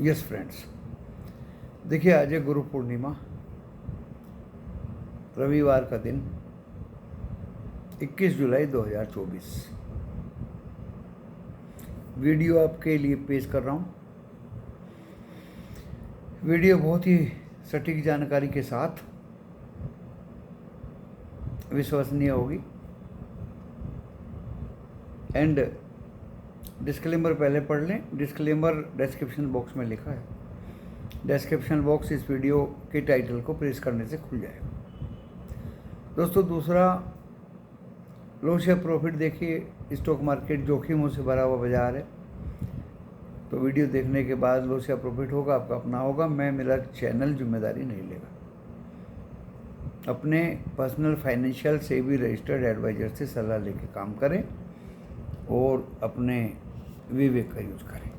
Yes friends, देखिए आज है गुरु पूर्णिमा, रविवार का दिन 21 जुलाई 2024। वीडियो आपके लिए पेश कर रहा हूँ। वीडियो बहुत ही सटीक जानकारी के साथ विश्वसनीय होगी। एंड डिस्क्लेमर पहले पढ़ लें। डिस्क्लेमर डिस्क्रिप्शन बॉक्स में लिखा है। डिस्क्रिप्शन बॉक्स इस वीडियो के टाइटल को प्रेस करने से खुल जाएगा। दोस्तों, दूसरा, लो शेयर प्रॉफिट देखिए। स्टॉक मार्केट जोखिमों से भरा हुआ बाजार है, तो वीडियो देखने के बाद लो शेयर प्रॉफिट होगा, आपका अपना होगा। मेरा चैनल जिम्मेदारी नहीं लेगा। अपने पर्सनल फाइनेंशियल से भी रजिस्टर्ड एडवाइजर से सलाह लेके काम करें और अपने विवेक का यूज करें।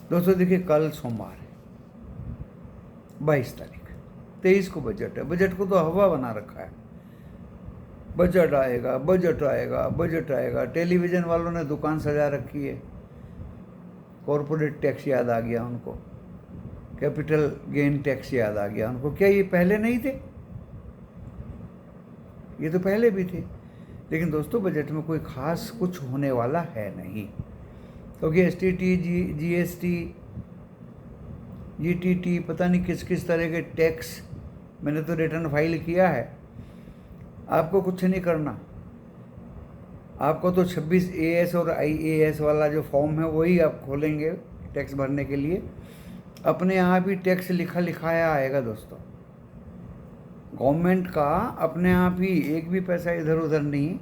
दोस्तों देखिए, कल सोमवार है, 22 तारीख, 23 को बजट है। बजट को तो हवा बना रखा है। बजट आएगा, बजट आएगा, बजट आएगा। टेलीविज़न वालों ने दुकान सजा रखी है। कॉरपोरेट टैक्स याद आ गया उनको, कैपिटल गेन टैक्स याद आ गया उनको। क्या ये पहले नहीं थे? ये तो पहले भी थे। लेकिन दोस्तों, बजट में कोई खास कुछ होने वाला है नहीं, क्योंकि एसटीटी, जीएसटी, जीटीटी, पता नहीं किस किस तरह के टैक्स, मैंने तो रिटर्न फाइल किया है। आपको कुछ नहीं करना। आपको तो 26 एएस और आईएएस वाला जो फॉर्म है वही आप खोलेंगे टैक्स भरने के लिए। अपने आप ही टैक्स लिखा लिखाया आएगा दोस्तों। गवर्नमेंट का अपने आप ही एक भी पैसा इधर उधर नहीं,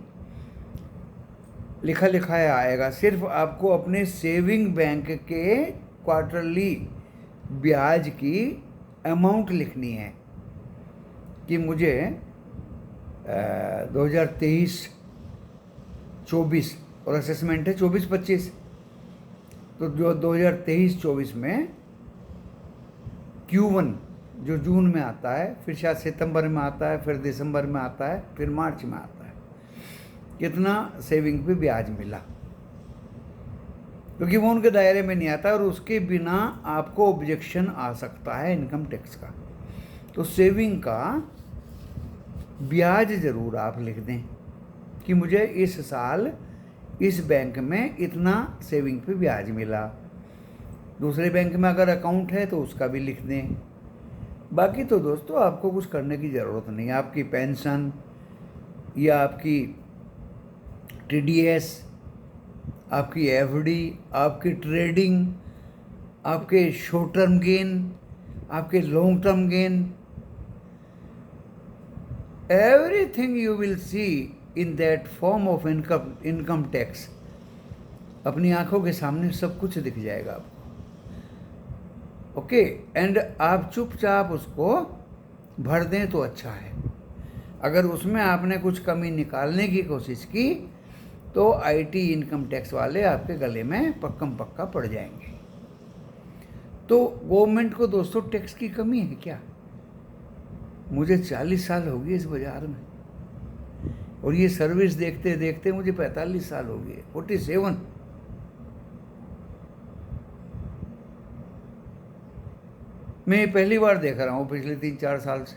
लिखा लिखाया आएगा। सिर्फ आपको अपने सेविंग बैंक के क्वार्टरली ब्याज की अमाउंट लिखनी है कि मुझे 2023-24 और असेसमेंट है 24-25, तो जो 2023-24 में Q1 जो जून में आता है, फिर शायद सितंबर में आता है, फिर दिसंबर में आता है, फिर मार्च में आता है, कितना सेविंग पे ब्याज मिला, क्योंकि वो उनके दायरे में नहीं आता और उसके बिना आपको ऑब्जेक्शन आ सकता है इनकम टैक्स का। तो सेविंग का ब्याज ज़रूर आप लिख दें कि मुझे इस साल इस बैंक में इतना सेविंग पे ब्याज मिला। दूसरे बैंक में अगर अकाउंट है तो उसका भी लिख दें। बाकी तो दोस्तों आपको कुछ करने की ज़रूरत नहीं। आपकी पेंशन या आपकी टीडीएस, आपकी एफडी, आपकी ट्रेडिंग, आपके शॉर्ट टर्म गेन, आपके long term gain, everything you will see in that form of income tax, अपनी आंखों के सामने सब कुछ दिख जाएगा आपको। ओके, एंड आप चुपचाप उसको भर दें तो अच्छा है। अगर उसमें आपने कुछ कमी निकालने की कोशिश की तो आईटी इनकम टैक्स वाले आपके गले में पक्कम पक्का पड़ जाएंगे। तो गवर्नमेंट को दोस्तों टैक्स की कमी है क्या? मुझे 40 साल हो गए इस बाजार में, और ये सर्विस देखते देखते मुझे 45 साल हो गए, 47। मैं पहली बार देख रहा हूँ पिछले 3-4 साल से।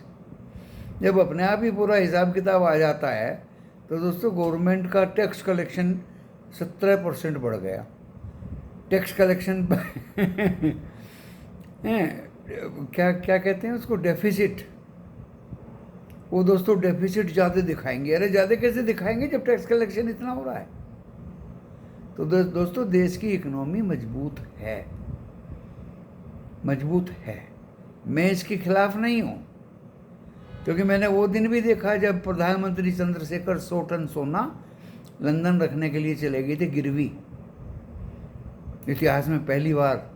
जब अपने आप ही पूरा हिसाब किताब आ जाता है तो दोस्तों गवर्नमेंट का टैक्स कलेक्शन 17% बढ़ गया। टैक्स कलेक्शन क्या क्या कहते हैं उसको, डेफिसिट। वो दोस्तों डेफिसिट ज़्यादा दिखाएंगे। अरे ज़्यादा कैसे दिखाएंगे जब टैक्स कलेक्शन इतना हो रहा है? तो दोस्तों देश की इकोनॉमी मजबूत है, मजबूत है। मैं इसके खिलाफ नहीं हूँ, क्योंकि मैंने वो दिन भी देखा जब प्रधानमंत्री चंद्रशेखर 100 टन सोना लंदन रखने के लिए चले गए थे गिरवी, इतिहास में पहली बार,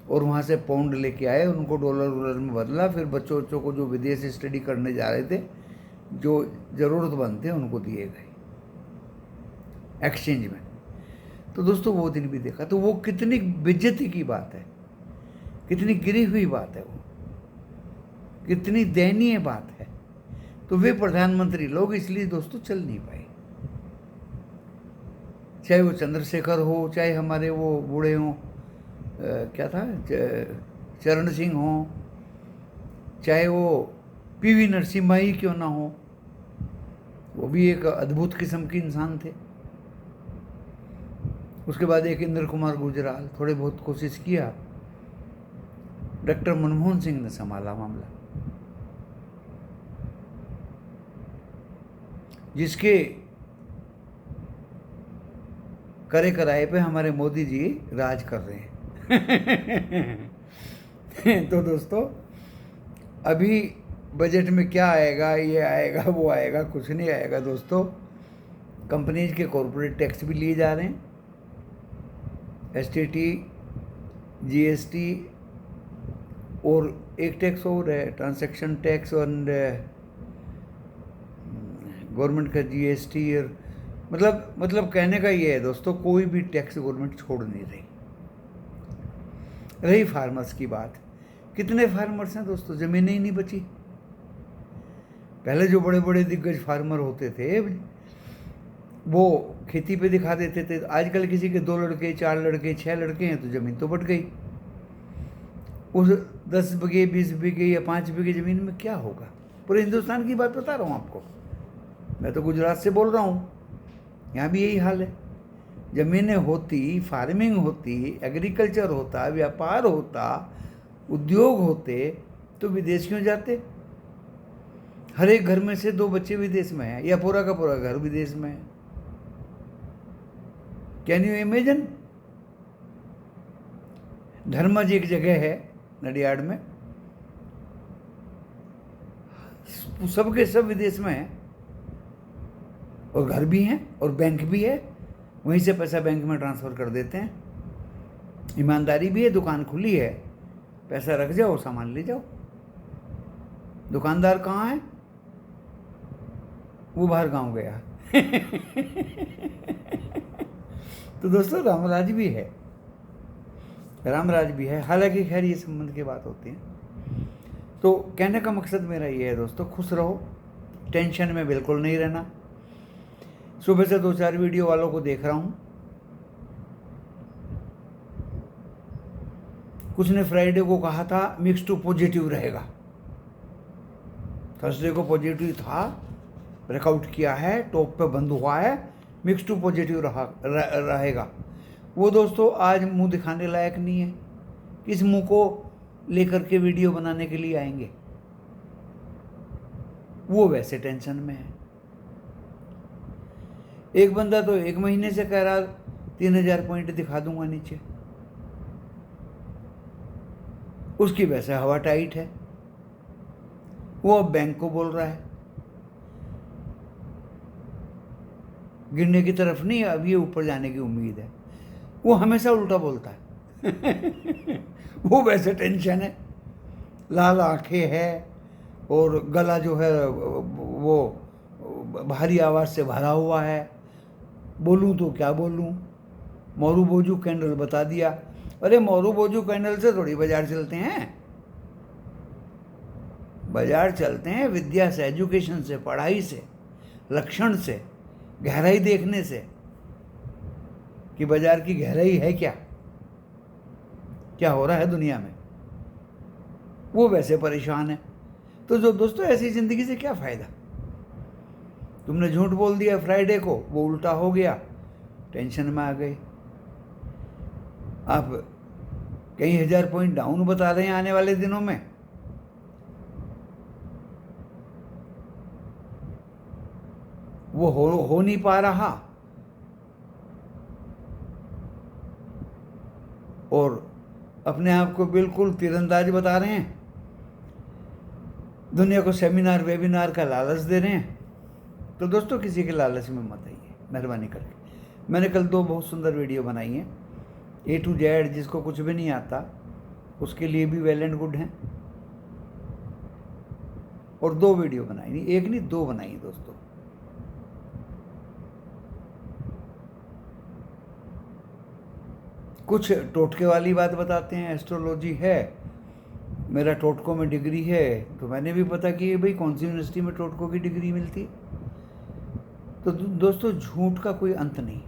और वहाँ से पाउंड लेके आए, उनको डॉलर में बदला, फिर बच्चों को जो विदेश स्टडी करने जा रहे थे, जो ज़रूरतमंद थे, उनको दिए गए एक्सचेंज में। तो दोस्तों वो दिन भी देखा, तो वो कितनी बेइज्जती की बात है, कितनी गिरी हुई बात है, वो कितनी दयनीय बात है। तो वे प्रधानमंत्री लोग इसलिए दोस्तों चल नहीं पाए। चाहे वो चंद्रशेखर हो, चाहे हमारे वो बूढ़े हों, क्या था, चरण सिंह हो, चाहे वो पीवी नरसिम्हा ही क्यों ना हो, वो भी एक अद्भुत किस्म के इंसान थे। उसके बाद एक इंद्र कुमार गुजराल, थोड़े बहुत कोशिश किया। डॉक्टर मनमोहन सिंह ने संभाला मामला, जिसके करे कराए पे हमारे मोदी जी राज कर रहे हैं। तो दोस्तों, अभी बजट में क्या आएगा, ये आएगा वो आएगा, कुछ नहीं आएगा दोस्तों। कंपनीज के कॉरपोरेट टैक्स भी लिए जा रहे हैं, एसटीटी, जीएसटी, और एक टैक्स और है ट्रांजैक्शन टैक्स, और गवर्नमेंट का जीएसटी। और मतलब कहने का ये है दोस्तों, कोई भी टैक्स गवर्नमेंट छोड़ नहीं रही। रही फार्मर्स की बात, कितने फार्मर्स हैं दोस्तों, ज़मीनें ही नहीं बची। पहले जो बड़े बड़े दिग्गज फार्मर होते थे वो खेती पे दिखा देते थे। आजकल किसी के 2 लड़के, 4 लड़के, 6 लड़के हैं तो ज़मीन तो बट गई। उस 10 बीघे, 20 बीघे या 5 बीघे ज़मीन में क्या होगा? पूरे हिंदुस्तान की बात बता रहा हूँ आपको, मैं तो गुजरात से बोल रहा हूँ, यहाँ भी यही हाल है। ज़मीनें होती, फार्मिंग होती, एग्रीकल्चर होता, व्यापार होता, उद्योग होते, तो विदेश क्यों जाते? हर एक घर में से 2 बच्चे विदेश में हैं, या पूरा का पूरा घर विदेश में है। Can you imagine? धर्मज एक जगह है नडियाड में, सबके सब विदेश में हैं, और घर भी हैं और बैंक भी है, वहीं से पैसा बैंक में ट्रांसफ़र कर देते हैं। ईमानदारी भी है, दुकान खुली है, पैसा रख जाओ, सामान ले जाओ। दुकानदार कहाँ है? वो बाहर गांव गया। तो दोस्तों, रामराज भी है, रामराज भी है। हालांकि खैर ये संबंध की बात होती है। तो कहने का मकसद मेरा ये है दोस्तों, खुश रहो, टेंशन में बिल्कुल नहीं रहना। सुबह से 2-4 वीडियो वालों को देख रहा हूँ, कुछ ने फ्राइडे को कहा था मिक्स टू पॉजिटिव रहेगा, थर्सडे को पॉजिटिव था, ब्रेकआउट किया है, टॉप पे बंद हुआ है, मिक्स टू पॉजिटिव रहेगा। वो दोस्तों आज मुंह दिखाने लायक नहीं है। किस मुंह को लेकर के वीडियो बनाने के लिए आएंगे? वो वैसे टेंशन में है। एक बंदा तो 1 महीने से कह रहा 3000 पॉइंट दिखा दूंगा नीचे, उसकी वैसे हवा टाइट है, वो अब बैंक को बोल रहा है गिरने की तरफ नहीं, अब ये ऊपर जाने की उम्मीद है। वो हमेशा उल्टा बोलता है। वो वैसे टेंशन है, लाल आंखें है, और गला जो है वो भारी आवाज़ से भरा हुआ है। बोलूं तो क्या बोलूं? मोरू बोजू कैंडल बता दिया। अरे मोरू बोजू कैंडल से थोड़ी बाजार चलते हैं, बाजार चलते हैं विद्या से, एजुकेशन से, पढ़ाई से, लक्षण से, गहराई देखने से कि बाजार की गहराई है क्या, क्या हो रहा है दुनिया में। वो वैसे परेशान है। तो जो दोस्तों, ऐसी ज़िंदगी से क्या फ़ायदा? तुमने झूठ बोल दिया फ्राइडे को, वो उल्टा हो गया, टेंशन में आ गए। आप कई 1000 पॉइंट डाउन बता रहे हैं आने वाले दिनों में। वो हो नहीं पा रहा, और अपने आप को बिल्कुल तीरंदाज बता रहे हैं, दुनिया को सेमिनार वेबिनार का लालच दे रहे हैं। तो दोस्तों, किसी के लालच में मत आइए, मेहरबानी करके। मैंने कल 2 बहुत सुंदर वीडियो बनाई हैं, A to Z, जिसको कुछ भी नहीं आता उसके लिए भी वेल एंड गुड हैं, और 2 वीडियो बनाई, नहीं 1 नहीं 2 बनाई दोस्तों। कुछ टोटके वाली बात बताते हैं, एस्ट्रोलॉजी है, मेरा टोटकों में डिग्री है, तो मैंने भी पता कि भाई कौन सी यूनिवर्सिटी में टोटकों की डिग्री मिलती है। तो दोस्तों, झूठ का कोई अंत नहीं।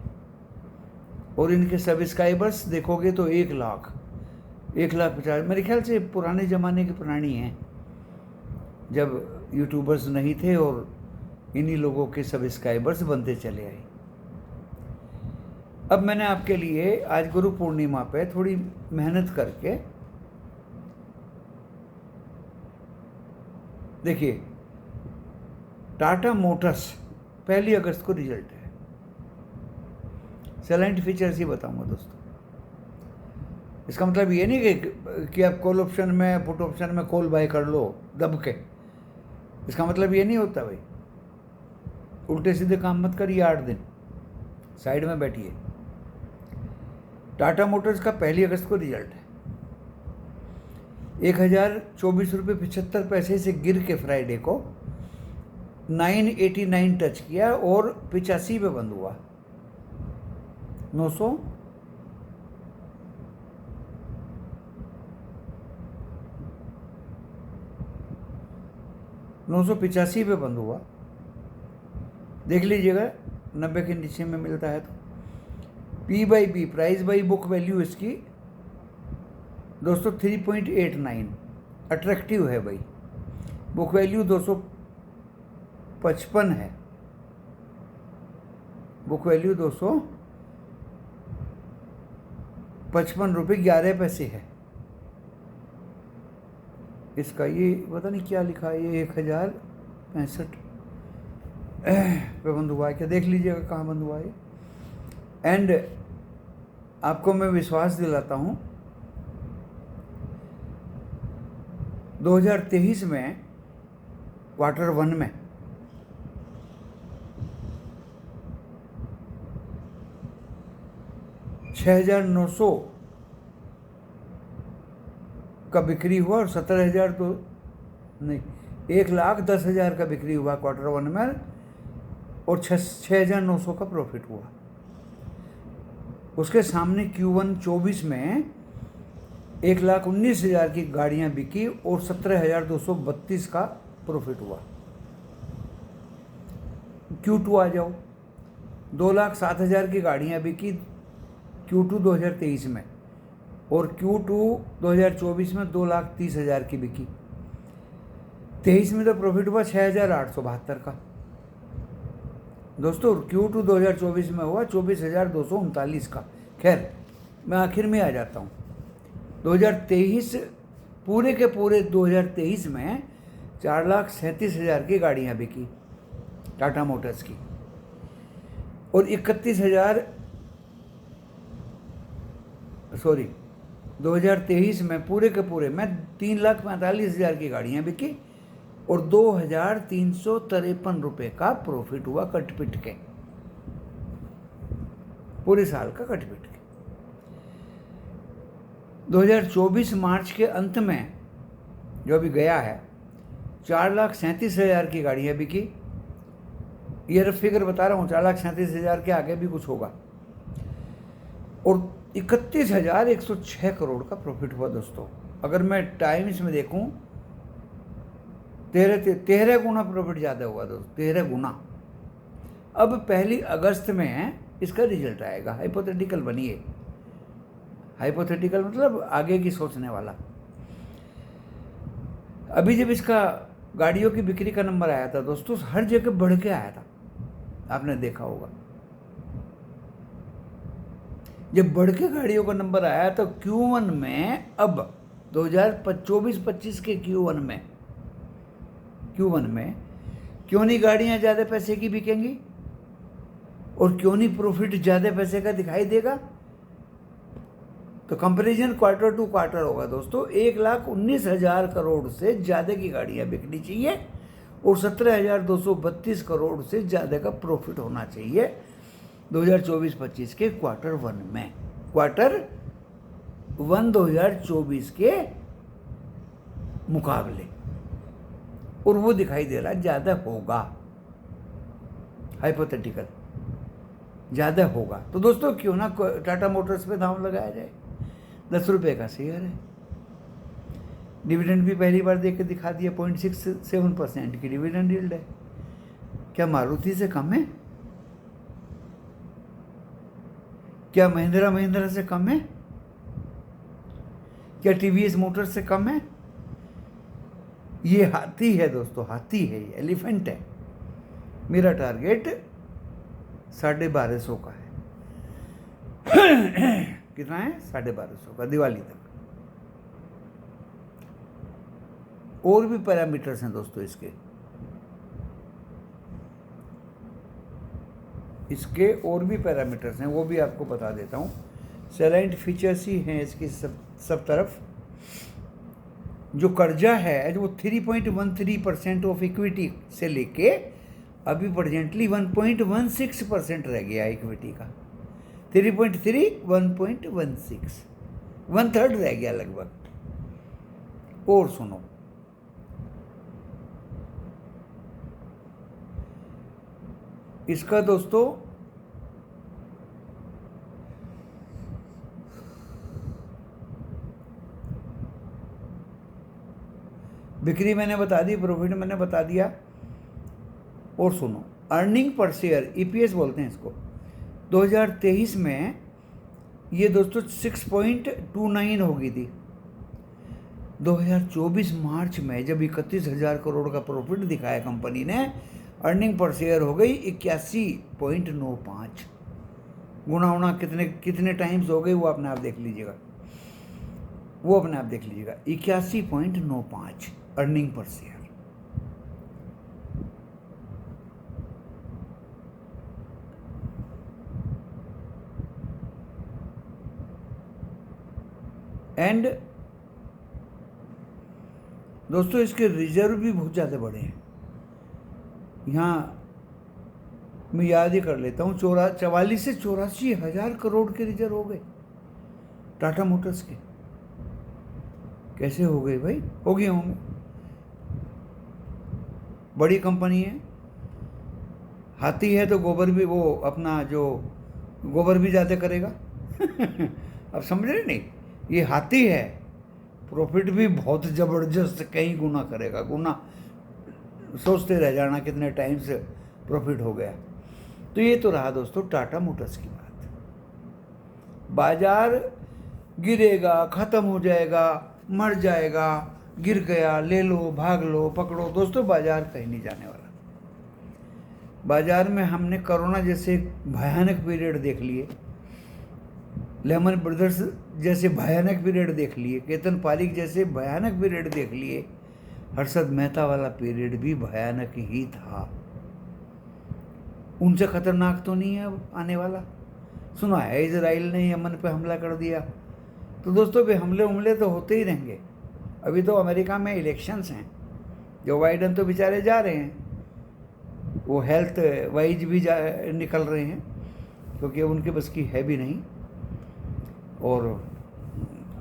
और इनके सब्सक्राइबर्स देखोगे तो 1 लाख, 1,50,000 मेरे ख्याल से पुराने ज़माने की पुरानी है, जब यूट्यूबर्स नहीं थे और इन्हीं लोगों के सब्सक्राइबर्स बनते चले आए। अब मैंने आपके लिए आज गुरु पूर्णिमा पे थोड़ी मेहनत करके, देखिए टाटा मोटर्स 1 अगस्त को रिजल्ट है। सेलेंट फीचर्स ही बताऊंगा दोस्तों। इसका मतलब ये नहीं कि आप कॉल ऑप्शन में, पुट ऑप्शन में कॉल बाय कर लो दब के। इसका मतलब ये नहीं होता भाई। उल्टे सीधे काम मत करिए 8 दिन, साइड में बैठिए। टाटा मोटर्स का 1 अगस्त को रिजल्ट है। 1,024.75 रुपये से गिर के फ्राइडे को 989 टच किया और 85 पे बंद हुआ। 985 पे बंद हुआ। देख लीजिएगा 90 के नीचे में मिलता है तो। P/B price by book value इसकी दोस्तों 3.89 अट्रैक्टिव है भाई। बुक वैल्यू 255 है। बुक वैल्यू 255.11 रुपये है इसका। ये पता नहीं क्या लिखा है, ये 1,065 पे बंद हुआ है क्या, देख लीजिएगा कहाँ बंद हुआ है। एंड आपको मैं विश्वास दिलाता हूँ 2023 में Q1 में 6,900 का बिक्री हुआ और 17,000 तो नहीं, 1,10,000 का बिक्री हुआ Q1 में और 6,900 का प्रॉफिट हुआ। उसके सामने Q1 24 में 1,19,000 की गाड़ियां बिकी और 17,232 का प्रॉफिट हुआ। Q2 आ जाओ, 2,07,000 की गाड़ियां बिकी Q2 2023 में और Q2 2024 में 2,30,000 की बिकी। 23 में तो प्रॉफिट हुआ 6,872 का दोस्तों। Q2 2024 में हुआ 24,239 का। खैर मैं आखिर में आ जाता हूँ। 2023 पूरे के पूरे 2023 में 4,37,000 की गाड़ियाँ बिकी टाटा मोटर्स की और 2023 में पूरे के पूरे में 3,45,000 की गाड़ियाँ बिकी और 2,353 रुपये का प्रॉफिट हुआ कटपिट के, पूरे साल का कटपिट के। 2024 मार्च के अंत में जो अभी गया है 4,37,000 की गाड़ियाँ बिकी। ये रफ फिगर बता रहा हूँ, 4,37,000 के आगे भी कुछ होगा और 31,106 करोड़ का प्रॉफिट हुआ दोस्तों। अगर मैं टाइम्स में देखूं 13 गुना प्रॉफिट ज़्यादा हुआ दोस्तों, 13 गुना। अब 1 अगस्त में इसका रिजल्ट आएगा। हाइपोथेटिकल बनिए, हाइपोथेटिकल मतलब आगे की सोचने वाला। अभी जब इसका गाड़ियों की बिक्री का नंबर आया था दोस्तों, हर जगह बढ़ के आया था, आपने देखा होगा। जब बढ़ के गाड़ियों का नंबर आया तो Q1 में, अब 2024-25 के Q1 में क्यों नहीं गाड़ियां ज़्यादा पैसे की बिकेंगी और क्यों नहीं प्रॉफिट ज़्यादा पैसे का दिखाई देगा। तो कंपैरिजन क्वार्टर टू क्वार्टर होगा दोस्तों। 1,19,000 करोड़ से ज़्यादा की गाड़ियां बिकनी चाहिए और 17,232 करोड़ से ज़्यादा का प्रॉफिट होना चाहिए 2024-25 के Q1 में। Q1 2024 के मुकाबले, और वो दिखाई दे रहा है ज़्यादा होगा। हाइपोथेटिकल ज़्यादा होगा तो दोस्तों क्यों ना टाटा मोटर्स पे दांव लगाया जाए। 10 रुपये का शेयर है। डिविडेंड भी पहली बार देख के दिखा दिया, 0.67% की डिविडेंड यील्ड है। क्या मारुति से कम है? क्या महिंद्रा से कम है? क्या टीवीएस मोटर्स से कम है? ये हाथी है दोस्तों, हाथी है, ये एलिफेंट है। मेरा टारगेट 1250 का है। कितना है? 1250 का, दिवाली तक। और भी पैरामीटर्स हैं दोस्तों इसके और भी पैरामीटर्स हैं, वो भी आपको बता देता हूँ। सैलेंट फीचर्स ही हैं इसकी सब तरफ। जो कर्जा है जो 3.13% ऑफ इक्विटी से लेके अभी प्रेजेंटली 1.16% रह गया इक्विटी का। 3.3 1.16, 1/3 रह गया लगभग। और सुनो, इसका दोस्तों बिक्री मैंने बता दी, प्रॉफिट मैंने बता दिया। और सुनो, अर्निंग पर शेयर, ईपीएस बोलते हैं इसको, 2023 में ये दोस्तों 6.29 हो गई थी। 2024 मार्च में जब 31,000 करोड़ का प्रॉफिट दिखाया कंपनी ने, अर्निंग पर शेयर हो गई 81.95। गुणा कितने टाइम्स हो गई वो अपने आप देख लीजिएगा, 81.95 अर्निंग पर शेयर। एंड दोस्तों इसके रिजर्व भी बहुत ज़्यादा बड़े हैं। यहाँ मैं याद ही कर लेता हूँ, 44 से 84 हज़ार करोड़ के रिजर्व हो गए टाटा मोटर्स के। कैसे हो गए भाई? हो गए होंगे, बड़ी कंपनी है, हाथी है तो गोबर भी, वो अपना जो गोबर भी ज़्यादा करेगा। अब समझ रहे नहीं, ये हाथी है, प्रॉफिट भी बहुत ज़बरदस्त कई गुना करेगा, गुना सोचते रह जाना कितने टाइम से प्रॉफिट हो गया। तो ये तो रहा दोस्तों टाटा मोटर्स की बात। बाजार गिरेगा, ख़त्म हो जाएगा, मर जाएगा, गिर गया, ले लो, भाग लो, पकड़ो। दोस्तों बाजार कहीं नहीं जाने वाला। बाजार में हमने कोरोना जैसे भयानक पीरियड देख लिए, लेमन ब्रदर्स जैसे भयानक पीरियड देख लिए, केतन पारिक जैसे भयानक पीरियड देख लिए, हर्षद मेहता वाला पीरियड भी भयानक ही था। उनसे खतरनाक तो नहीं है अब आने वाला। सुना है इजराइल ने यमन पे हमला कर दिया, तो दोस्तों भी हमले तो होते ही रहेंगे। अभी तो अमेरिका में इलेक्शंस हैं, जो बाइडन तो बेचारे जा रहे हैं, वो हेल्थ वाइज भी निकल रहे हैं क्योंकि उनके बस की है भी नहीं, और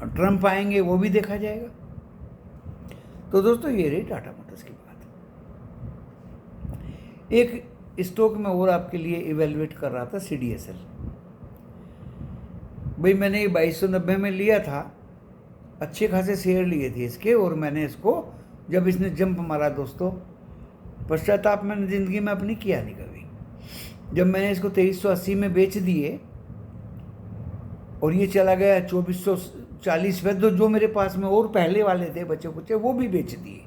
ट्रम्प आएंगे वो भी देखा जाएगा। तो दोस्तों ये रही टाटा मोटर्स की बात। एक स्टॉक में और आपके लिए इवेलुएट कर रहा था, CDSL। भाई मैंने ये 2290 में लिया था, अच्छे खासे शेयर लिए थे इसके, और मैंने इसको जब इसने जंप मारा दोस्तों, पश्चाताप मैंने ज़िंदगी में अपनी किया नहीं कभी। जब मैंने इसको 2380 में बेच दिए और ये चला गया 2440 पे, तो जो मेरे पास में और पहले वाले थे बच्चे कुछ वो भी बेच दिए,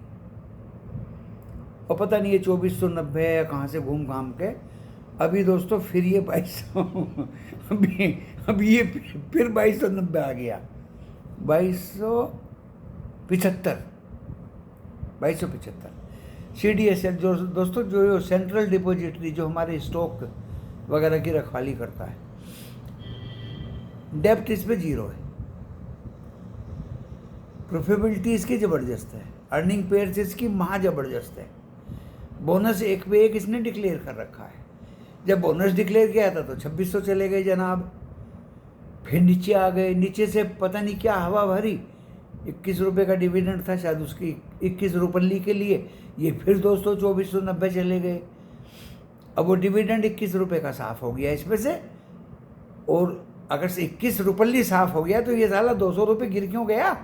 और पता नहीं ये 2490 या कहाँ से घूम घाम के अभी दोस्तों फिर ये 2200 अभी ये फिर 2290 आ गया, 2275। CDSL जो दोस्तों जो सेंट्रल डिपॉजिटरी जो हमारे स्टॉक वगैरह की रखवाली करता है, डेप्ट इस पे 0 है, प्रोफिटेबिलिटी इसकी ज़बरदस्त है, अर्निंग पेयर से इसकी महा ज़बरदस्त है, बोनस 1 पे 1 इसने डिक्लेयर कर रखा है। जब बोनस डिक्लेयर किया था तो 2600 चले गए जनाब, फिर नीचे आ गए, नीचे से पता नहीं क्या हवा भरी, 21 रुपये का डिविडेंड था शायद उसकी 21 रुपये के लिए, ये फिर दोस्तों 2490 चले गए। अब वो डिविडेंड 21 रुपये का साफ़ हो गया इसमें से, और अगर से 21 रुपये साफ़ हो गया तो ये साला 200 रुपये गिर क्यों गया?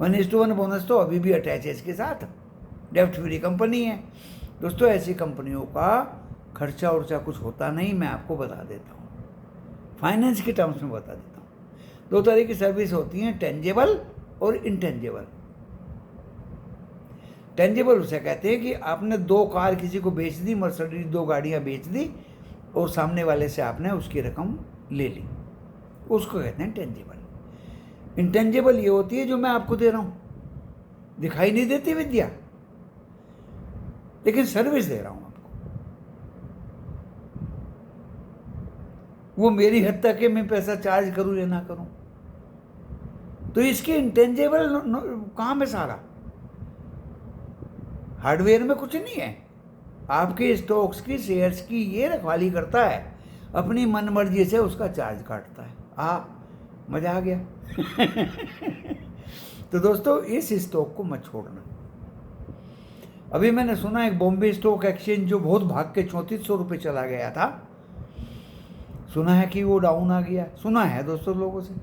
1:1 बोनस तो अभी भी अटैच है इसके साथ, डेप्ट फ्री कंपनी है दोस्तों। ऐसी कंपनियों का खर्चा उर्चा कुछ होता नहीं, मैं आपको बता देता हूँ, फाइनेंस के टर्म्स में बता देता हूँ। दो तरह की सर्विस होती हैं, टेंजेबल और इनटेंजेबल। टेंजेबल उसे कहते हैं कि आपने 2 कार किसी को बेच दी, मर्सिडीज 2 गाड़ियां बेच दी और सामने वाले से आपने उसकी रकम ले ली, उसको कहते हैं टेंजेबल। इनटेंजेबल ये होती है जो मैं आपको दे रहा हूं, दिखाई नहीं देती विद्या, लेकिन सर्विस दे रहा हूं आपको। वो मेरी हद तक है, मैं पैसा चार्ज करूं या ना करूं। तो इसके इंटेंजेबल काम है सारा, हार्डवेयर में कुछ नहीं है। आपके स्टॉक्स की, शेयर्स की ये रखवाली करता है, अपनी मन मर्जी से उसका चार्ज काटता है। मजा आ गया। तो दोस्तों इस स्टॉक को मत छोड़ना। अभी मैंने सुना एक बॉम्बे स्टॉक एक्सचेंज जो बहुत भाग के 3400 रुपये चला गया था, सुना है कि वो डाउन आ गया। सुना है दोस्तों लोगों से।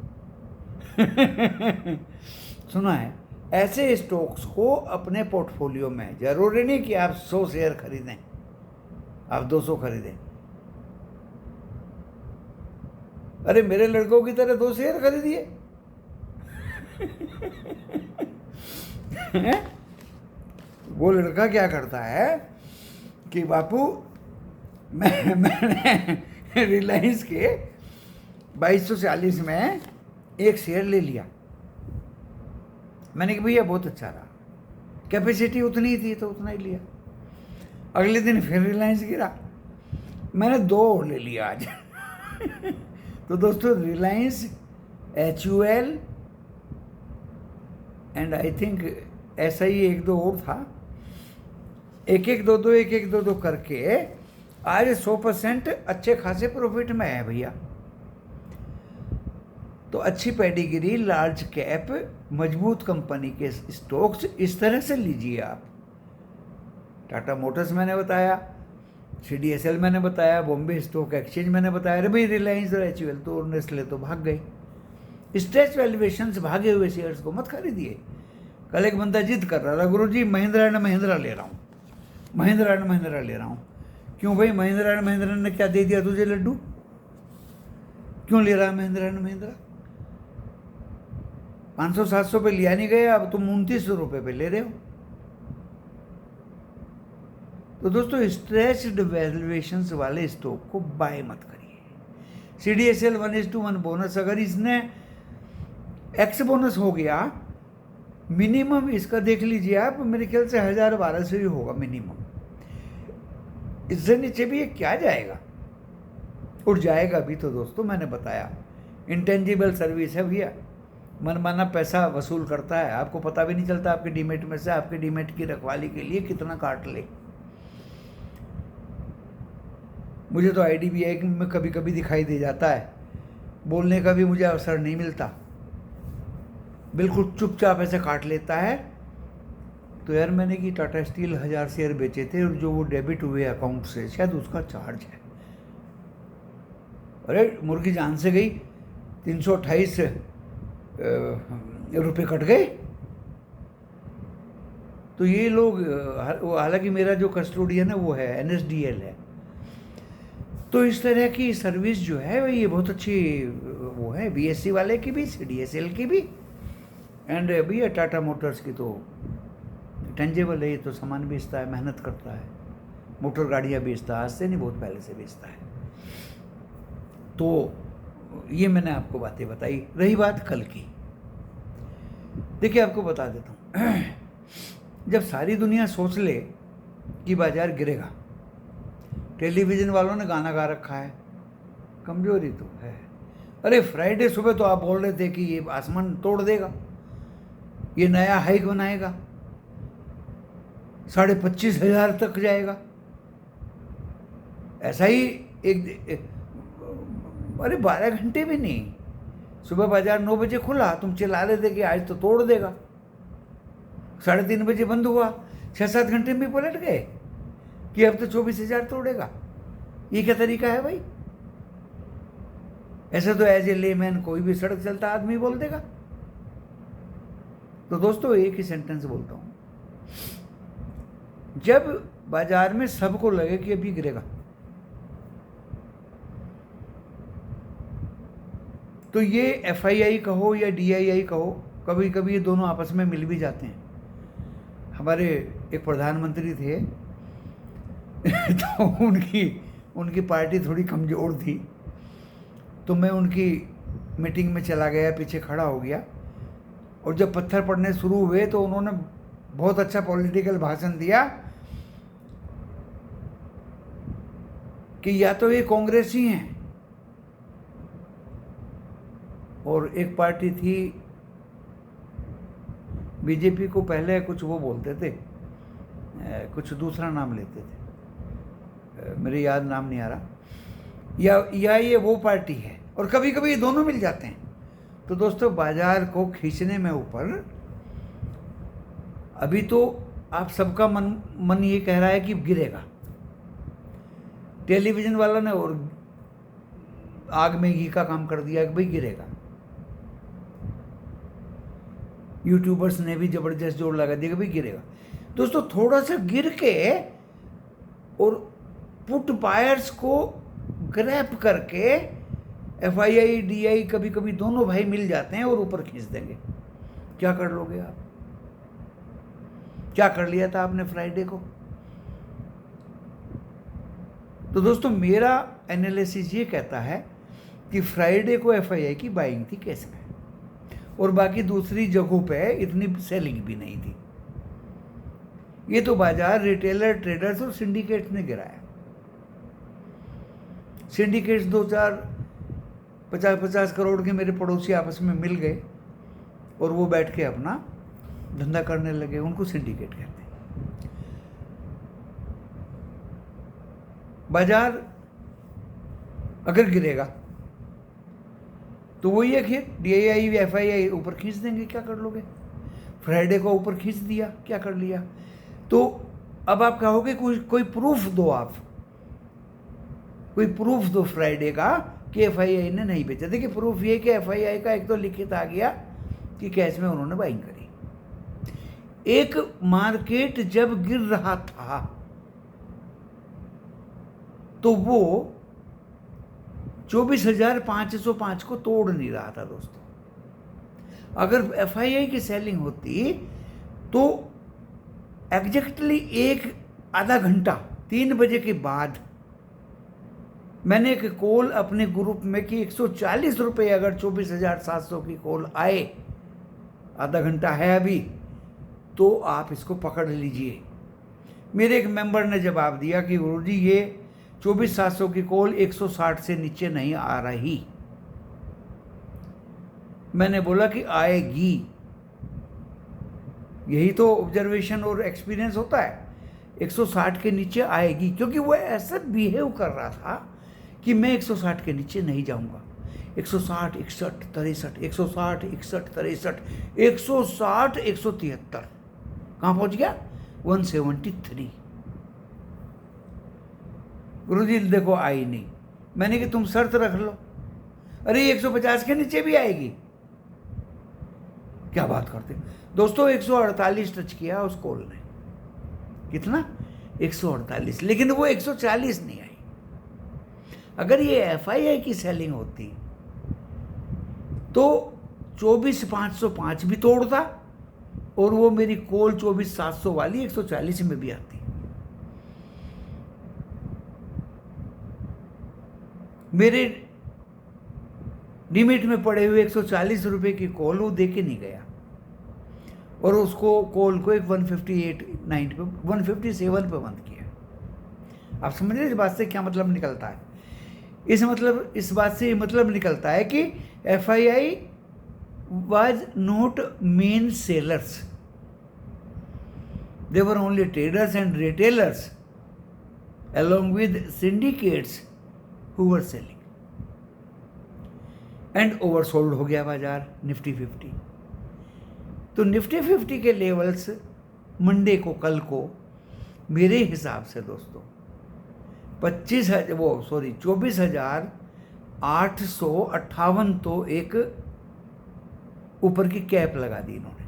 सुना है। ऐसे स्टॉक्स को अपने पोर्टफोलियो में, जरूरी नहीं कि आप 100 शेयर खरीदें, आप 200 खरीदें। अरे मेरे लड़कों की तरह 2 शेयर खरीदिए। वो लड़का क्या करता है कि बापू मैंने रिलायंस के 2240 में एक शेयर ले लिया। मैंने कहा भैया बहुत अच्छा रहा, कैपेसिटी उतनी ही थी तो उतना ही लिया। अगले दिन फिर रिलायंस गिरा, मैंने 2 और ले लिया आज। तो दोस्तों Reliance, HUL and I think ऐसा ही 1-2 और था, 1-1-2-2 करके आज 100% अच्छे खासे प्रॉफिट में है भैया। तो अच्छी पेडिग्री, लार्ज कैप, मजबूत कंपनी के स्टॉक्स इस तरह से लीजिए आप। टाटा मोटर्स मैंने बताया, CDSL मैंने बताया, बॉम्बे स्टॉक एक्सचेंज मैंने बताया। अरे भाई रिलायंस और HUL तो और नेस्ले तो भाग गए। स्ट्रेच वैल्यूएशंस भागे हुए शेयर्स को मत खरीदिए। कल एक बंदा जिद कर रहा था, गुरुजी महिंद्रा एंड महिंद्रा ले रहा हूँ, महिंद्रा एंड महिंद्रा ले रहा हूँ। क्यों भाई, महिंद्रा एंड महिंद्रा ने क्या दे दिया तुझे लड्डू? क्यों ले रहा है महिंद्रा एंड महिंद्रा? 500-700 पे लिया नहीं गया, अब तुम 2900 रुपये पे ले रहे हो। तो दोस्तों स्ट्रेच्ड वैल्यूएशंस वाले स्टॉक को बाय मत करिए। CDSL 1:1 बोनस, अगर इसने X बोनस हो गया, मिनिमम इसका देख लीजिए आप, मेरे ख्याल से 1000-1200 ही होगा मिनिमम। इससे नीचे भी ये क्या जाएगा, उठ जाएगा भी। तो दोस्तों मैंने बताया इंटेंजिबल सर्विस है भैया, मनमाना पैसा वसूल करता है, आपको पता भी नहीं चलता आपके डीमेट में से आपके डीमेट की रखवाली के लिए कितना काट ले। मुझे तो IDBI में कभी कभी दिखाई दे जाता है, बोलने का भी मुझे अवसर नहीं मिलता, बिल्कुल चुपचाप ऐसे काट लेता है। तो यार मैंने कि टाटा स्टील 1000 शेयर बेचे थे और जो वो डेबिट हुए अकाउंट से, शायद उसका चार्ज है। अरे मुर्गी जान से गई, 328 रुपये कट गए। तो ये लोग, हालांकि मेरा जो कस्टोडियन है वो है NSDL है। तो इस तरह की सर्विस जो है ये बहुत अच्छी वो है, BSC वाले की भी, CDSL की भी, एंड भैया टाटा मोटर्स की तो टेंजेबल है। ये तो सामान बेचता है, मेहनत करता है, मोटर गाड़ियाँ बेचता है, आज से नहीं बहुत पहले से बेचता है। तो ये मैंने आपको बातें बताई। रही बात कल की, देखिए आपको बता देता हूँ। जब सारी दुनिया सोच ले कि बाजार गिरेगा, टेलीविज़न वालों ने गाना गा रखा है, कमजोरी तो है। अरे फ्राइडे सुबह तो आप बोल रहे थे कि ये आसमान तोड़ देगा, ये नया हाइक बनाएगा, 25,500 तक जाएगा। ऐसा ही अरे 12 घंटे भी नहीं, सुबह बाजार 9 बजे खुला, तुम चिल्ला रहे थे कि आज तो तोड़ देगा, 3:30 बजे बंद हुआ, 6-7 घंटे में पलट गए कि अब तो 24,000 तोड़ेगा। ये क्या तरीका है भाई? ऐसा तो एज ए लेमैन कोई भी सड़क चलता आदमी बोल देगा। तो दोस्तों एक ही सेंटेंस बोलता हूं, जब बाजार में सबको लगे कि अभी गिरेगा, तो ये FII कहो या DII कहो, कभी कभी ये दोनों आपस में मिल भी जाते हैं। हमारे एक प्रधानमंत्री थे तो उनकी पार्टी थोड़ी कमज़ोर थी, तो मैं उनकी मीटिंग में चला गया, पीछे खड़ा हो गया, और जब पत्थर पड़ने शुरू हुए तो उन्होंने बहुत अच्छा पॉलिटिकल भाषण दिया कि या तो ये कांग्रेसी हैं, और एक पार्टी थी बीजेपी को पहले कुछ वो बोलते थे, कुछ दूसरा नाम लेते थे, मेरे याद नाम नहीं आ रहा, या ये वो पार्टी है, और कभी कभी ये दोनों मिल जाते हैं। तो दोस्तों, बाजार को खींचने में ऊपर अभी तो आप सबका मन ये कह रहा है कि गिरेगा। टेलीविजन वाला ने और आग में घी का काम कर दिया कि भाई गिरेगा। यूट्यूबर्स ने भी जबरदस्त जोर लगा दिया कि भाई गिरेगा। दोस्तों, थोड़ा सा गिर के और पुट बायर्स को ग्रैप करके FII DI कभी कभी दोनों भाई मिल जाते हैं और ऊपर खींच देंगे। क्या कर लोगे आप? क्या कर लिया था आपने फ्राइडे को? तो दोस्तों, मेरा एनालिसिस ये कहता है कि फ्राइडे को FII की बाइंग थी कैश में, और बाकी दूसरी जगहों पे इतनी सेलिंग भी नहीं थी। ये तो बाजार रिटेलर, ट्रेडर्स और सिंडिकेट्स ने गिराया। सिंडिकेट्स 50 करोड़ के मेरे पड़ोसी आपस में मिल गए और वो बैठ के अपना धंधा करने लगे, उनको सिंडिकेट कहते हैं। बाजार अगर गिरेगा तो वही है कि DII FII ऊपर खींच देंगे, क्या कर लोगे? फ्राइडे को ऊपर खींच दिया, क्या कर लिया? तो अब आप कहोगे कोई प्रूफ दो, आप कोई प्रूफ दो फ्राइडे का कि FII ने नहीं बेचा। देखिए, प्रूफ ये कि FII का एक तो लिखित आ गया कि कैश में उन्होंने बाइंग करी। एक मार्केट जब गिर रहा था तो वो 24,505 को तोड़ नहीं रहा था दोस्तों। अगर FII की सेलिंग होती तो एग्जैक्टली आधा घंटा 3 बजे के बाद मैंने एक कॉल अपने ग्रुप में कि 140 रुपये अगर 24,700 की कॉल आए, आधा घंटा है अभी, तो आप इसको पकड़ लीजिए। मेरे एक मेंबर ने जवाब दिया कि गुरुजी, ये 24,700 की कॉल 160 से नीचे नहीं आ रही। मैंने बोला कि आएगी। यही तो ऑब्जर्वेशन और एक्सपीरियंस होता है, 160 के नीचे आएगी, क्योंकि वो ऐसा बिहेव कर रहा था कि मैं 160 के नीचे नहीं जाऊंगा। 160, 61, 63, 160, 61, 63, 160, 173, कहाँ पहुंच गया? 173। गुरुजी देखो, आई नहीं। मैंने कि तुम शर्त रख लो। अरे 150 के नीचे भी आएगी। क्या बात करते दोस्तों, 148 टच किया उस कॉल ने। कितना? 148, लेकिन वो 140 नहीं आई। अगर ये FII की सेलिंग होती तो 24,505 भी तोड़ता और वो मेरी कॉल 24,700 वाली 140 में भी आती। मेरे लिमिट में पड़े हुए 140 रुपए की कॉल वो दे के नहीं गया, और उसको कॉल को एक 158.9 पे 157 पे बंद किया। आप समझ रहे इस बात से क्या मतलब निकलता है? इस बात से ये मतलब निकलता है कि FII was not main sellers. They were only traders and retailers along with syndicates who were selling. And oversold हो गया बाजार निफ्टी 50। तो निफ्टी 50 के लेवल्स मंडे को, कल को, मेरे हिसाब से दोस्तों 24,858 तो एक ऊपर की कैप लगा दी इन्होंने।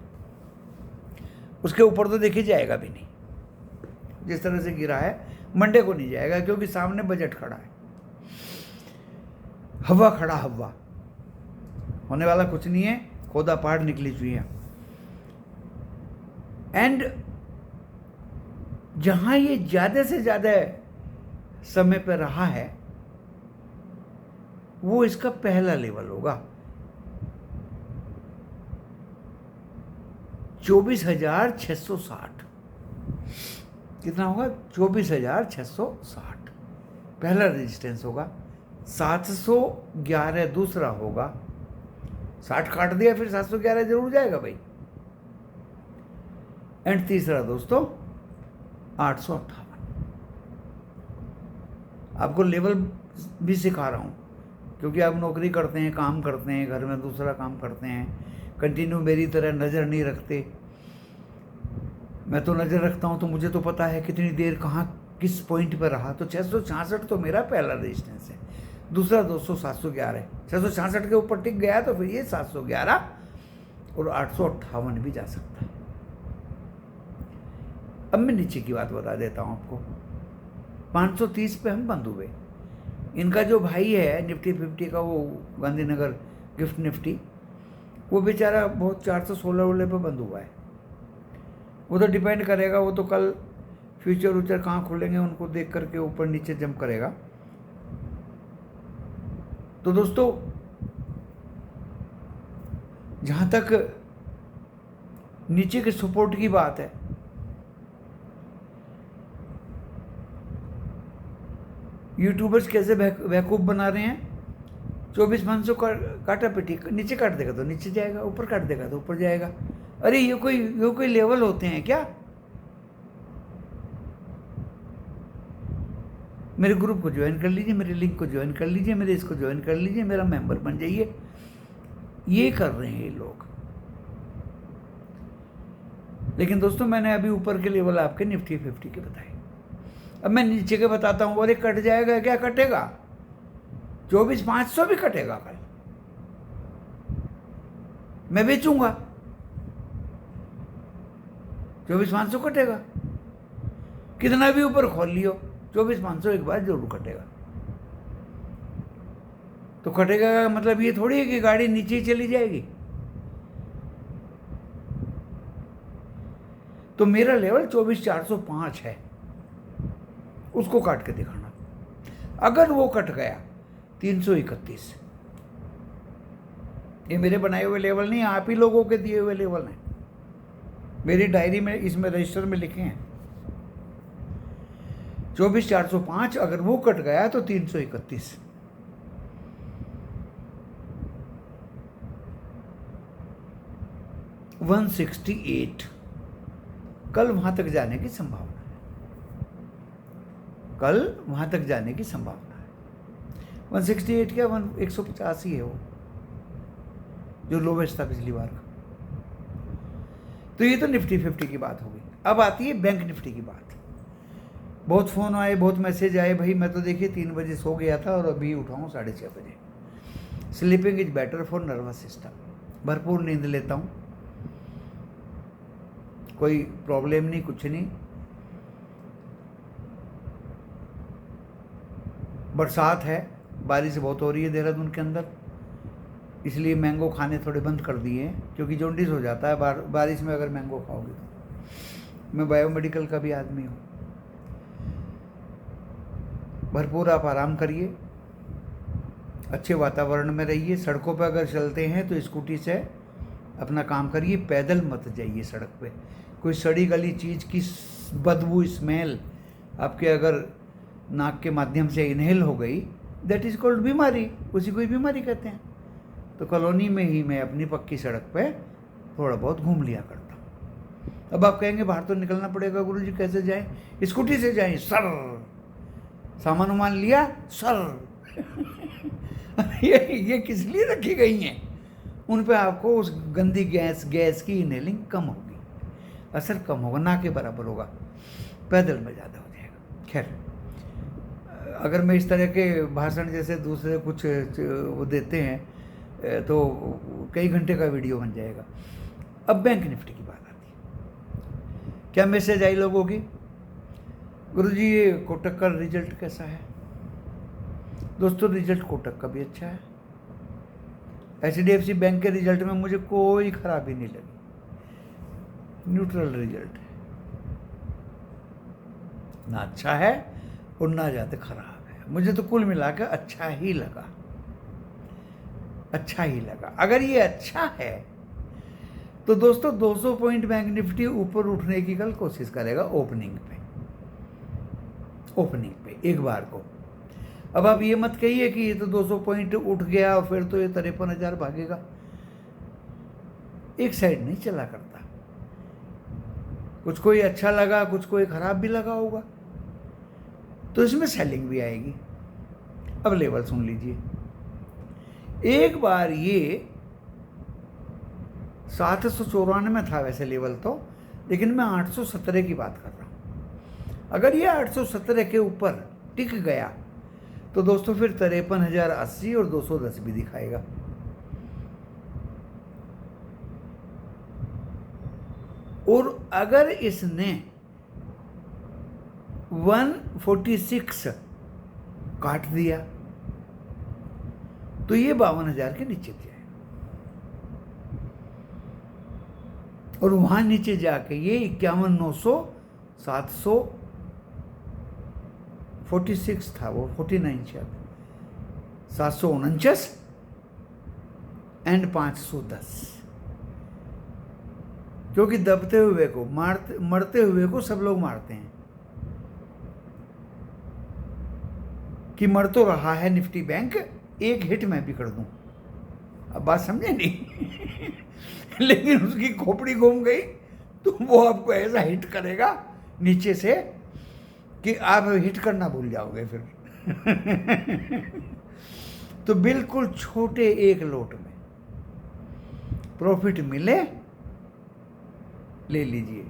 उसके ऊपर तो देखिए जाएगा भी नहीं, जिस तरह से गिरा है मंडे को नहीं जाएगा, क्योंकि सामने बजट खड़ा है, हवा खड़ा हवा। होने वाला कुछ नहीं है, खोदा पहाड़ निकली चुइयां। एंड जहां ये ज्यादा से ज्यादा समय पर रहा है वो इसका पहला लेवल होगा 24,660। कितना होगा? 24,660 पहला रेजिस्टेंस होगा। 711 दूसरा होगा। 60 काट दिया फिर 711 जरूर जाएगा भाई। एंड तीसरा दोस्तों 858। आपको लेवल भी सिखा रहा हूं क्योंकि आप नौकरी करते हैं, काम करते हैं, घर में दूसरा काम करते हैं, कंटिन्यू मेरी तरह नज़र नहीं रखते। मैं तो नज़र रखता हूं तो मुझे तो पता है कितनी देर कहाँ किस पॉइंट पर रहा। तो 666 तो मेरा पहला रेजिस्टेंस है। दूसरा दोस्तों 711 है। 666 के ऊपर टिक गया तो फिर ये 711 और 858 भी जा सकता है। अब मैं नीचे की बात बता देता हूं आपको। 530 पे हम बंद हुए। इनका जो भाई है निफ्टी 50 का, वो गांधीनगर गिफ्ट निफ्टी, वो बेचारा बहुत 416 वाले पे बंद हुआ है। वो तो डिपेंड करेगा, वो तो कल फ्यूचर व्यूचर कहाँ खुलेंगे उनको देख करके ऊपर नीचे जंप करेगा। तो दोस्तों जहाँ तक नीचे के सपोर्ट की बात है, यूट्यूबर्स कैसे बेवकूफ़ बना रहे हैं। 24,500 काटा पिटी, नीचे काट देगा तो नीचे जाएगा, ऊपर काट देगा तो ऊपर जाएगा। अरे ये कोई लेवल होते हैं क्या? मेरे ग्रुप को ज्वाइन कर लीजिए, मेरे लिंक को ज्वाइन कर लीजिए, मेरे इसको ज्वाइन कर लीजिए, मेरा मेंबर बन जाइए। ये कर रहे हैं ये लोग। लेकिन दोस्तों मैंने अभी ऊपर के लेवल आपके निफ्टी 50 के बताए। अब मैं नीचे के बताता हूँ। और एक कट जाएगा, क्या कटेगा? 24,500 भी कटेगा कल, मैं बेचूंगा। 24,500 कटेगा, कितना भी ऊपर खोल लियो 24,500 एक बार जरूर कटेगा। तो कटेगा का मतलब ये थोड़ी है कि गाड़ी नीचे ही चली जाएगी। तो मेरा लेवल 24,405 है, उसको काट के दिखाना। अगर वो कट गया 331, ये मेरे बनाए हुए लेवल नहीं, आप ही लोगों के दिए हुए लेवल हैं। मेरी डायरी में इसमें रजिस्टर में लिखे हैं 24,405। अगर वो कट गया तो 331। $168 कल वहां तक जाने की संभावना है। कल वहां तक जाने की संभावना है। 168 क्या 150 ही है वो जो लोवेस्ट था पिछली बार का। तो ये तो निफ्टी 50 की बात हो गई। अब आती है बैंक निफ्टी की बात। बहुत फ़ोन आए, बहुत मैसेज आए। भाई मैं तो देखिए 3 बजे सो गया था और अभी उठा हूँ 6:30 बजे। Sleeping is better for nervous system. भरपूर नींद लेता हूँ, कोई प्रॉब्लम नहीं, कुछ नहीं। बरसात है, बारिश बहुत हो रही है देहरादून के अंदर, इसलिए मैंगो खाने थोड़े बंद कर दिए हैं क्योंकि जॉन्डिस हो जाता है बारिश में अगर मैंगो खाओगे तो। मैं बायोमेडिकल का भी आदमी हूँ। भरपूर आप आराम करिए, अच्छे वातावरण में रहिए। सड़कों पर अगर चलते हैं तो स्कूटी से अपना काम करिए, पैदल मत जाइए सड़क पे। कोई सड़ी गली चीज़ की बदबू स्मेल आपके अगर नाक के माध्यम से इनहेल हो गई, दैट इज़ कॉल्ड बीमारी, उसी को ही बीमारी कहते हैं। तो कॉलोनी में ही मैं अपनी पक्की सड़क पे थोड़ा बहुत घूम लिया करता हूँ। अब आप कहेंगे बाहर तो निकलना पड़ेगा गुरुजी, कैसे जाएं? स्कूटी से जाएं, सर सामान उमान लिया सर ये किस लिए रखी गई हैं? उन पे आपको उस गंदी गैस की इनहेलिंग कम होगी, असर कम होगा, ना के बराबर होगा, पैदल में ज़्यादा हो जाएगा। खैर, अगर मैं इस तरह के भाषण जैसे दूसरे कुछ वो देते हैं तो कई घंटे का वीडियो बन जाएगा। अब बैंक निफ्टी की बात आती है। क्या मैसेज आई लोगों की? गुरुजी ये कोटक का रिजल्ट कैसा है? दोस्तों रिजल्ट कोटक का भी अच्छा है, HDFC बैंक के रिजल्ट में मुझे कोई खराबी नहीं लगी, न्यूट्रल रिजल्ट है, ना अच्छा है और ना ज़्यादा खराब है। मुझे तो कुल मिलाकर अच्छा ही लगा, अच्छा ही लगा। अगर ये अच्छा है तो दोस्तों 200 पॉइंट बैंक निफ्टी ऊपर उठने की कल कोशिश करेगा ओपनिंग पे एक बार को। अब आप ये मत कहिए कि ये तो 200 पॉइंट उठ गया और फिर तो ये 53,000 भागेगा। एक साइड नहीं चला करता, कुछ कोई अच्छा लगा, कुछ कोई खराब भी लगा होगा, तो इसमें सेलिंग भी आएगी। अब लेवल सुन लीजिए, एक बार ये 794 था वैसे लेवल तो, लेकिन मैं 817 की बात कर रहा हूँ। अगर ये 817 के ऊपर टिक गया तो दोस्तों फिर 53,080 और 210 भी दिखाएगा। और अगर इसने 146 काट दिया तो ये 52,000 के नीचे जाएगा, और वहां नीचे जाके ये 51,900 746 था, वो 49 शायद 749 एंड 510, क्योंकि दबते हुए को मरते हुए को सब लोग मारते हैं कि मर तो रहा है निफ्टी बैंक, एक हिट मैं भी कर दूं। अब बात समझे नहीं लेकिन उसकी खोपड़ी घूम गई तो वो आपको ऐसा हिट करेगा नीचे से कि आप हिट करना भूल जाओगे फिर तो बिल्कुल छोटे एक लोट में प्रॉफिट मिले ले लीजिए,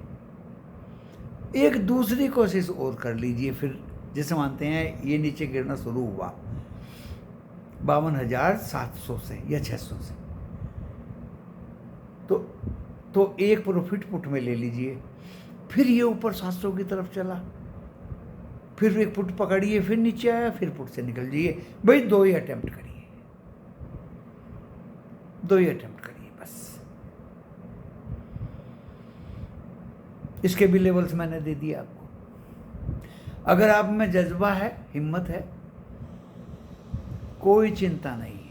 एक दूसरी कोशिश और कर लीजिए। फिर जैसे मानते हैं ये नीचे गिरना शुरू हुआ 52,700 से या 600 से, तो एक प्रॉफिट पुट में ले लीजिए। फिर ये ऊपर 700 की तरफ चला, फिर एक पुट पकड़िए, फिर नीचे आया, फिर पुट से निकल जाइए। भाई 2 ही अटेम्प्ट करिए, 2 ही अटेम्प्ट करिए बस। इसके भी लेवल्स मैंने दे दिए आपको। अगर आप में जज्बा है, हिम्मत है, कोई चिंता नहीं है।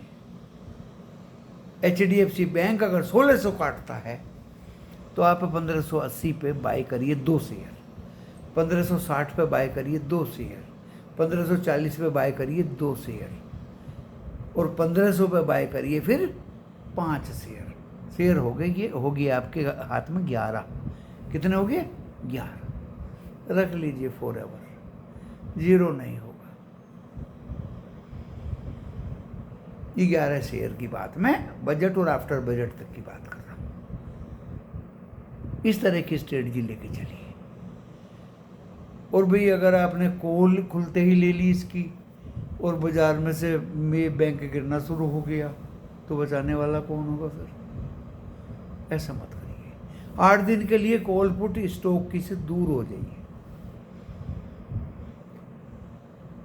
HDFC बैंक अगर 1600 काटता है तो आप 1580 पे बाय करिए 2 शेयर, 1560 पे बाय करिए 2 शेयर, 1540 पे बाय करिए 2 शेयर, और 1500 पे बाय करिए फिर 5 शेयर हो गए। ये हो गया आपके हाथ में 11। कितने हो गए? 11। रख लीजिए फॉरएवर, जीरो नहीं होगा। 11 शेयर की बात, मैं बजट और आफ्टर बजट तक की बात कर रहा हूं। इस तरह की स्ट्रेटजी लेके चलिए। और भाई अगर आपने कॉल खुलते ही ले ली इसकी और बाजार में से बैंक गिरना शुरू हो गया तो बचाने वाला कौन होगा फिर? ऐसा मत करिए। 8 दिन के लिए कॉल पुट स्टॉक की से दूर हो जाइए,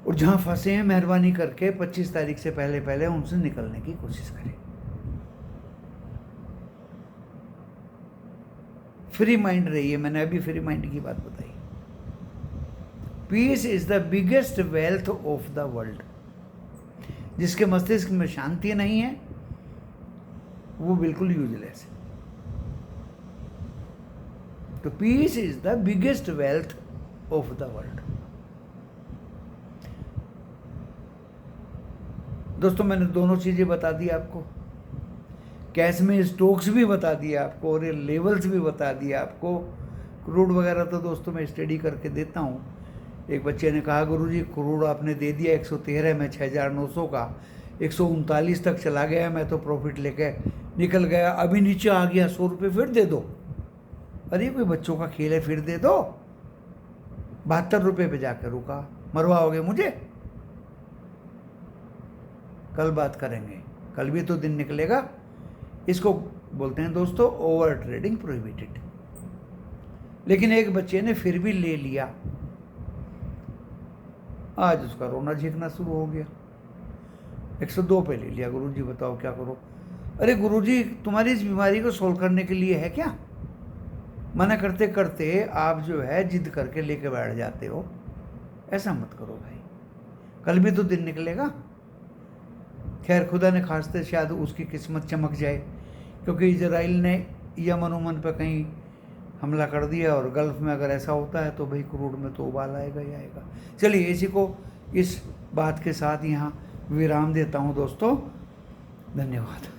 और जहां फंसे हैं मेहरबानी करके 25 तारीख से पहले उनसे निकलने की कोशिश करें। फ्री माइंड रहिए। मैंने अभी फ्री माइंड की बात बताई। Peace is the biggest wealth of the world. जिसके मस्तिष्क में शांति नहीं है वो बिल्कुल यूजलेस है। तो peace is the biggest wealth of the world. दोस्तों मैंने दोनों चीजें बता दी आपको, कैश में स्टॉक्स भी बता दिया आपको और ये लेवल्स भी बता दिया आपको। क्रूड वगैरह तो दोस्तों मैं स्टडी करके देता हूँ। एक बच्चे ने कहा गुरुजी क्रूड आपने दे दिया 113 में 6,900 का, 139 तक चला गया, मैं तो प्रॉफिट लेके निकल गया, अभी नीचे आ गया, 100 रुपये फिर दे दो। अरे कोई बच्चों का खेल है, फिर दे दो। 72 रुपये पे जाकर रुका, मरवाओगे मुझे? कल बात करेंगे, कल भी तो दिन निकलेगा। इसको बोलते हैं दोस्तों ओवर ट्रेडिंग प्रोहिबिटेड। लेकिन एक बच्चे ने फिर भी ले लिया, आज उसका रोना झींकना शुरू हो गया। 102 पे ले लिया, गुरुजी बताओ क्या करो? अरे गुरुजी तुम्हारी इस बीमारी को सोल्व करने के लिए है क्या? मना करते करते आप जो है जिद करके लेके बैठ जाते हो। ऐसा मत करो भाई, कल भी तो दिन निकलेगा। खैर खुदा ने खास्ते शायद उसकी किस्मत चमक जाए, क्योंकि इजराइल ने यमन उमन पर कहीं हमला कर दिया, और गल्फ में अगर ऐसा होता है तो भाई क्रूड में तो उबाल आएगा ही आएगा। चलिए इसी को इस बात के साथ यहाँ विराम देता हूँ दोस्तों, धन्यवाद।